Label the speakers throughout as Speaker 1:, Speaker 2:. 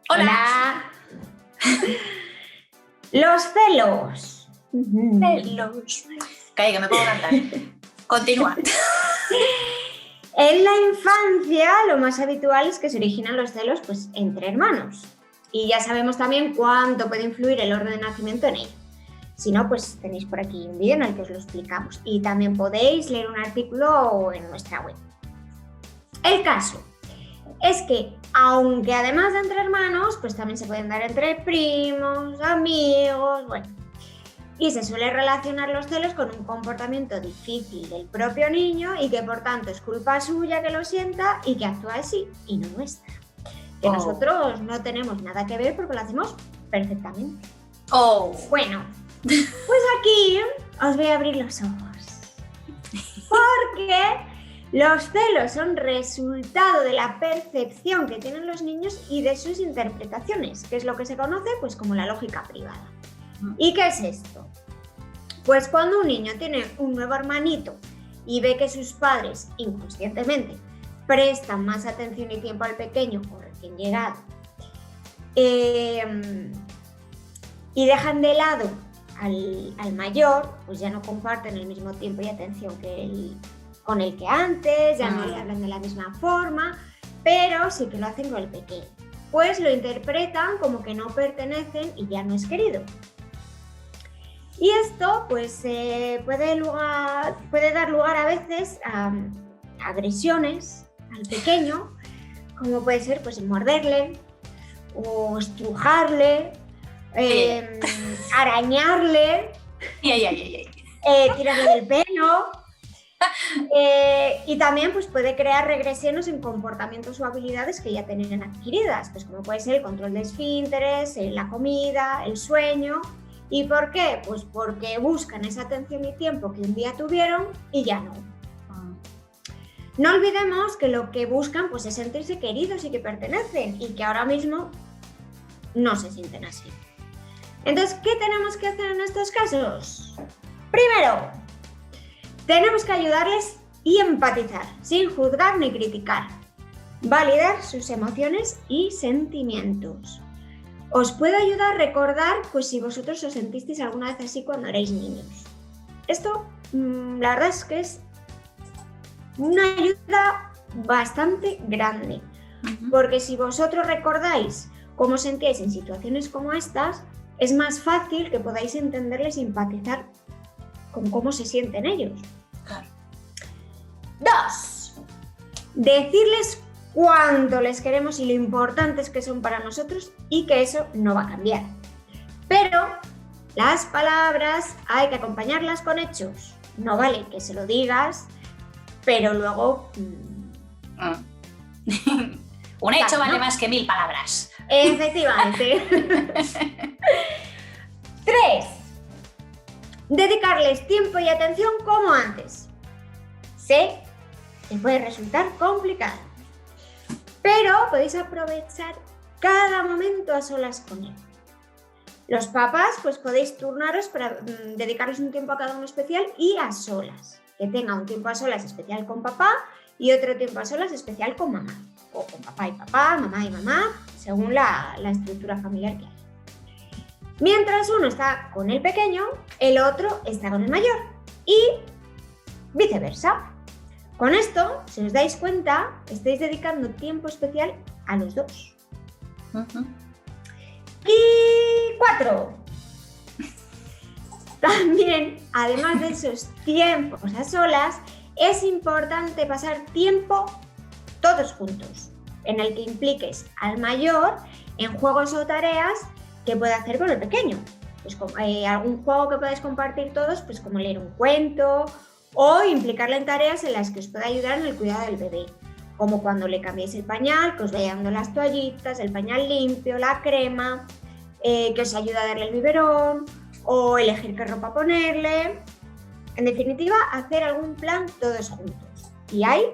Speaker 1: Hola. Los celos.
Speaker 2: Celos. Calla, que me puedo cantar. Continúa.
Speaker 1: En la infancia lo más habitual es que se originan los celos pues, entre hermanos. Y ya sabemos también cuánto puede influir el orden de nacimiento en ello. Si no, pues tenéis por aquí un vídeo en el que os lo explicamos. Y también podéis leer un artículo en nuestra web. El caso es que, aunque además de entre hermanos, pues también se pueden dar entre primos, amigos, bueno. Y se suele relacionar los celos con un comportamiento difícil del propio niño y que por tanto es culpa suya que lo sienta y que actúa así y no nuestra. Que nosotros no tenemos nada que ver porque lo hacemos perfectamente. Bueno, pues aquí os voy a abrir los ojos. Porque los celos son resultado de la percepción que tienen los niños y de sus interpretaciones, que es lo que se conoce pues, como la lógica privada. ¿Y qué es esto? Pues cuando un niño tiene un nuevo hermanito y ve que sus padres inconscientemente prestan más atención y tiempo al pequeño o recién llegado y dejan de lado al mayor, pues ya no comparten el mismo tiempo y atención con el que antes, ya no le hablan de la misma forma, pero sí que lo hacen con el pequeño. Pues lo interpretan como que no pertenecen y ya no es querido. Y esto pues, puede dar lugar a veces a agresiones al pequeño, como puede ser pues, morderle o estrujarle, arañarle, tirarle del pelo. Y también pues, puede crear regresiones en comportamientos o habilidades que ya tenían adquiridas, pues como puede ser el control de esfínteres, la comida, el sueño. ¿Y por qué? Pues porque buscan esa atención y tiempo que un día tuvieron y ya no. No olvidemos que lo que buscan pues, es sentirse queridos y que pertenecen y que ahora mismo no se sienten así. Entonces, ¿qué tenemos que hacer en estos casos? Primero, tenemos que ayudarles y empatizar, sin juzgar ni criticar. Validar sus emociones y sentimientos. Os puede ayudar a recordar pues, si vosotros os sentisteis alguna vez así cuando erais niños. Esto, la verdad es que es una ayuda bastante grande. Porque si vosotros recordáis cómo sentíais en situaciones como estas, es más fácil que podáis entenderles y empatizar con cómo se sienten ellos.
Speaker 2: Claro.
Speaker 1: 2. Decirles cuánto les queremos y lo importantes que son para nosotros y que eso no va a cambiar. Pero las palabras hay que acompañarlas con hechos. No vale que se lo digas, pero luego...
Speaker 2: Un hecho vale más que 1000 palabras.
Speaker 1: Efectivamente. 3. Dedicarles tiempo y atención como antes. Sé que puede resultar complicado, pero podéis aprovechar cada momento a solas con él. Los papás pues podéis turnaros para dedicarles un tiempo a cada uno especial y a solas. Que tenga un tiempo a solas especial con papá y otro tiempo a solas especial con mamá. O con papá y papá, mamá y mamá, según la estructura familiar que hay. Mientras uno está con el pequeño, el otro está con el mayor. Y viceversa. Con esto, si os dais cuenta, estáis dedicando tiempo especial a los dos. Y 4. También, además de esos tiempos a solas, es importante pasar tiempo todos juntos, en el que impliques al mayor en juegos o tareas que pueda hacer con el pequeño. Pues algún juego que podáis compartir todos, pues como leer un cuento, o implicarle en tareas en las que os pueda ayudar en el cuidado del bebé, como cuando le cambiéis el pañal, que os vaya dando las toallitas, el pañal limpio, la crema, que os ayuda a darle el biberón, o elegir qué ropa ponerle. En definitiva, hacer algún plan todos juntos. Y hay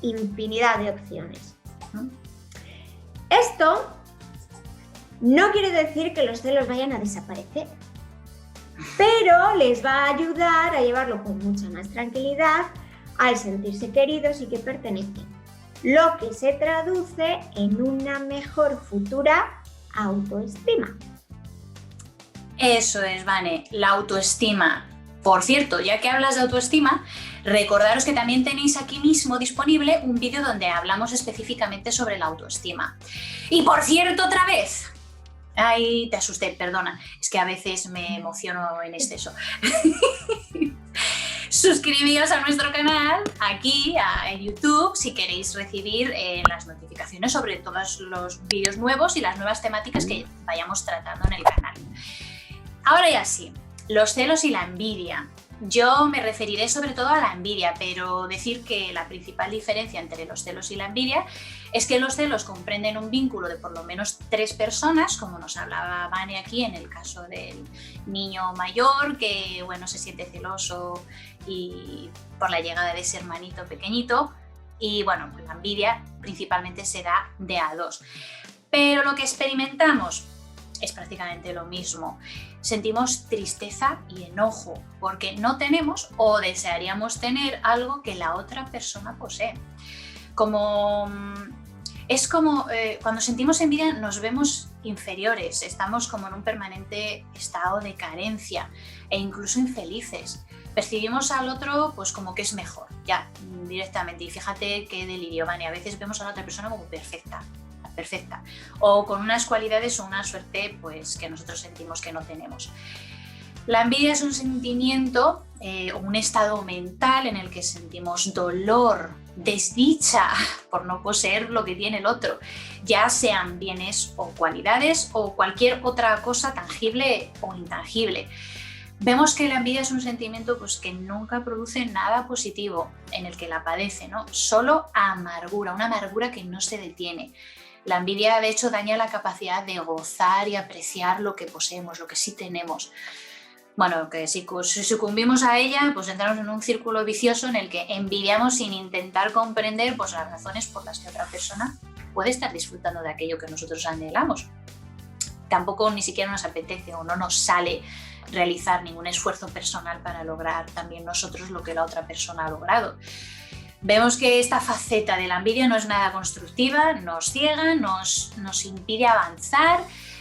Speaker 1: infinidad de opciones. Esto no quiere decir que los celos vayan a desaparecer, pero les va a ayudar a llevarlo con mucha más tranquilidad al sentirse queridos y que pertenecen, lo que se traduce en una mejor futura autoestima.
Speaker 2: Eso es, Vane, la autoestima. Por cierto, ya que hablas de autoestima, recordaros que también tenéis aquí mismo disponible un vídeo donde hablamos específicamente sobre la autoestima. Y por cierto, otra vez, ay, te asusté, perdona, es que a veces me emociono en exceso. Suscribíos a nuestro canal aquí en YouTube si queréis recibir las notificaciones sobre todos los vídeos nuevos y las nuevas temáticas que vayamos tratando en el canal. Ahora ya sí, los celos y la envidia. Yo me referiré sobre todo a la envidia, pero decir que la principal diferencia entre los celos y la envidia es que los celos comprenden un vínculo de por lo menos 3 personas, como nos hablaba Vane aquí en el caso del niño mayor que bueno, se siente celoso y por la llegada de ese hermanito pequeñito, y bueno, pues la envidia principalmente se da de a 2. Pero lo que experimentamos es prácticamente lo mismo. Sentimos tristeza y enojo porque no tenemos o desearíamos tener algo que la otra persona posee. Es como cuando sentimos envidia nos vemos inferiores, estamos como en un permanente estado de carencia e incluso infelices. Percibimos al otro pues como que es mejor, ya directamente. Y fíjate qué delirio, Vane, a veces vemos a la otra persona como perfecta o con unas cualidades o una suerte pues que nosotros sentimos que no tenemos. La envidia es un sentimiento o un estado mental en el que sentimos dolor, desdicha por no poseer lo que tiene el otro, ya sean bienes o cualidades o cualquier otra cosa tangible o intangible. Vemos que la envidia es un sentimiento pues, que nunca produce nada positivo en el que la padece, ¿no? Solo amargura, una amargura que no se detiene. La envidia, de hecho, daña la capacidad de gozar y apreciar lo que poseemos, lo que sí tenemos. Bueno, que si sucumbimos a ella, pues entramos en un círculo vicioso en el que envidiamos sin intentar comprender pues, las razones por las que otra persona puede estar disfrutando de aquello que nosotros anhelamos. Tampoco ni siquiera nos apetece o no nos sale realizar ningún esfuerzo personal para lograr también nosotros lo que la otra persona ha logrado. Vemos que esta faceta de la envidia no es nada constructiva, nos ciega, nos impide avanzar,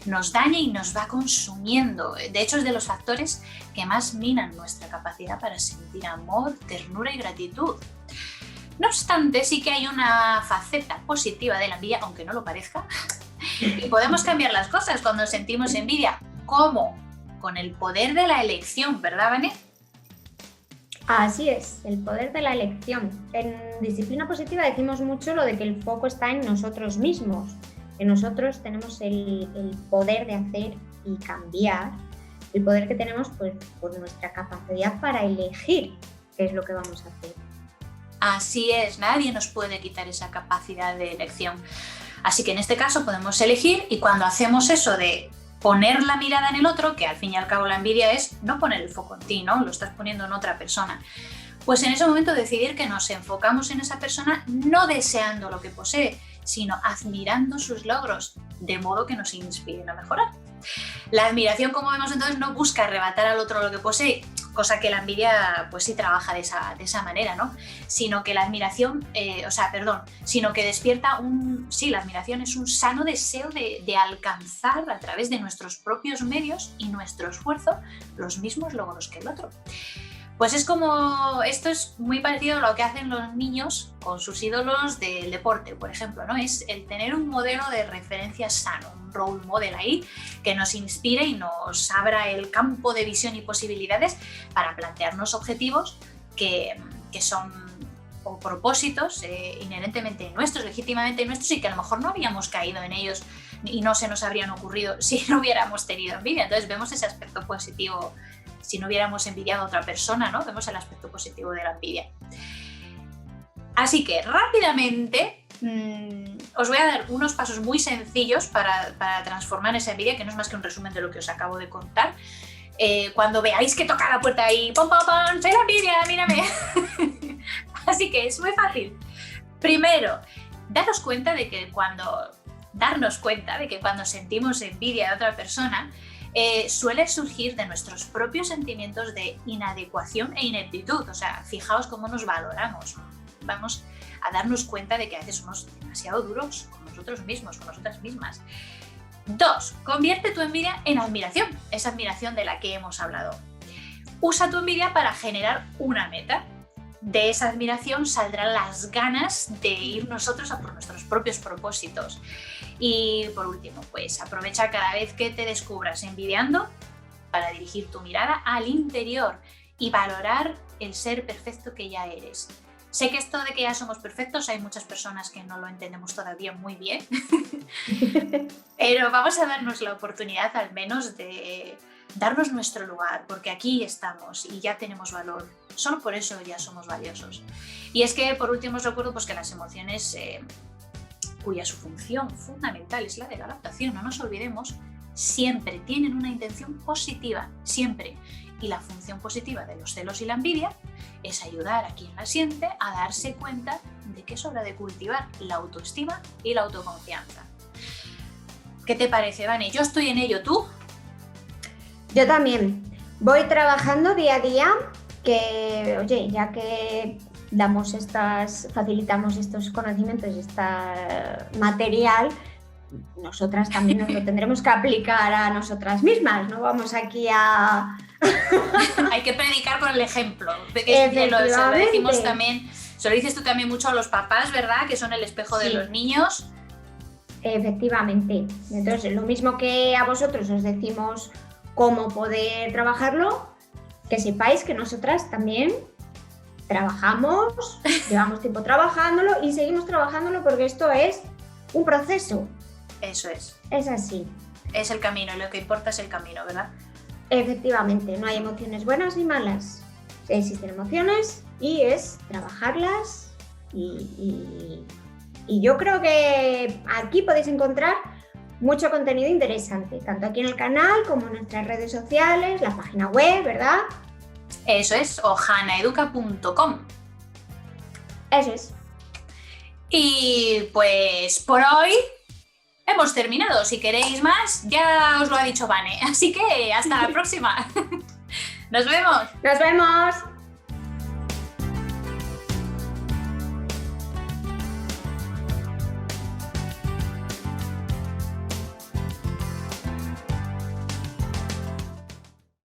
Speaker 2: nos daña y nos va consumiendo. De hecho, es de los factores que más minan nuestra capacidad para sentir amor, ternura y gratitud. No obstante, sí que hay una faceta positiva de la envidia, aunque no lo parezca, y podemos cambiar las cosas cuando sentimos envidia. ¿Cómo? Con el poder de la elección, ¿verdad, Vane?
Speaker 1: Así es, el poder de la elección. En disciplina positiva decimos mucho lo de que el foco está en nosotros mismos, que nosotros tenemos el poder de hacer y cambiar, el poder que tenemos pues, por nuestra capacidad para elegir qué es lo que vamos a hacer.
Speaker 2: Así es, nadie nos puede quitar esa capacidad de elección. Así que en este caso podemos elegir, y cuando hacemos eso de poner la mirada en el otro, que al fin y al cabo la envidia es no poner el foco en ti, ¿no? Lo estás poniendo en otra persona. Pues en ese momento decidir que nos enfocamos en esa persona no deseando lo que posee, sino admirando sus logros, de modo que nos inspiren a mejorar. La admiración, como vemos entonces, no busca arrebatar al otro lo que posee, cosa que la envidia pues sí trabaja de esa manera, ¿no? Sino que la admiración, sino que despierta la admiración es un sano deseo de alcanzar a través de nuestros propios medios y nuestro esfuerzo los mismos logros que el otro. Pues esto es muy parecido a lo que hacen los niños con sus ídolos del deporte, por ejemplo, ¿no? Es el tener un modelo de referencia sano, un role model ahí que nos inspire y nos abra el campo de visión y posibilidades para plantearnos objetivos que son o propósitos inherentemente nuestros, legítimamente nuestros, y que a lo mejor no habíamos caído en ellos y no se nos habrían ocurrido si no hubiéramos tenido envidia. Entonces vemos ese aspecto positivo. Si no hubiéramos envidiado a otra persona, ¿no? Vemos el aspecto positivo de la envidia. Así que rápidamente os voy a dar unos pasos muy sencillos para transformar esa envidia, que no es más que un resumen de lo que os acabo de contar. Cuando veáis que toca la puerta ahí, ¡pom, pom, pom! ¡Soy la envidia, mírame! Así que es muy fácil. Primero, darnos cuenta de que cuando sentimos envidia de otra persona, suele surgir de nuestros propios sentimientos de inadecuación e ineptitud. O sea, fijaos cómo nos valoramos. Vamos a darnos cuenta de que a veces somos demasiado duros con nosotros mismos, con nosotras mismas. 2. Convierte tu envidia en admiración, esa admiración de la que hemos hablado. Usa tu envidia para generar una meta. De esa admiración saldrán las ganas de ir nosotros a por nuestros propios propósitos. Y por último, pues aprovecha cada vez que te descubras envidiando para dirigir tu mirada al interior y valorar el ser perfecto que ya eres. Sé que esto de que ya somos perfectos hay muchas personas que no lo entendemos todavía muy bien, pero vamos a darnos la oportunidad al menos de darnos nuestro lugar, porque aquí estamos y ya tenemos valor. Solo por eso ya somos valiosos. Y es que por último os recuerdo pues, que las emociones, cuya su función fundamental es la de la adaptación, no nos olvidemos, siempre tienen una intención positiva, siempre. Y la función positiva de los celos y la envidia es ayudar a quien la siente a darse cuenta de que es hora de cultivar la autoestima y la autoconfianza. ¿Qué te parece, Vane? Yo estoy en ello, ¿tú?
Speaker 1: Yo también. Voy trabajando día a día, que, oye, ya que facilitamos estos conocimientos, este material, nosotras también nos lo tendremos que aplicar a nosotras mismas, no vamos aquí a...
Speaker 2: Hay que predicar con el ejemplo, se lo decimos también, se lo dices tú también mucho a los papás, ¿verdad? Que son el espejo de los niños.
Speaker 1: Efectivamente, entonces lo mismo que a vosotros os decimos cómo poder trabajarlo, que sepáis que nosotras también trabajamos, llevamos tiempo trabajándolo y seguimos trabajándolo porque esto es un proceso.
Speaker 2: Eso es.
Speaker 1: Es así.
Speaker 2: Es el camino, lo que importa es el camino, ¿verdad?
Speaker 1: Efectivamente, no hay emociones buenas ni malas. Existen emociones y es trabajarlas y yo creo que aquí podéis encontrar mucho contenido interesante, tanto aquí en el canal como en nuestras redes sociales, la página web, ¿verdad?
Speaker 2: Eso es, ohanaeduca.com.
Speaker 1: Eso es.
Speaker 2: Y pues por hoy hemos terminado. Si queréis más, ya os lo ha dicho Vane. Así que hasta la próxima. Nos vemos.
Speaker 1: Nos vemos.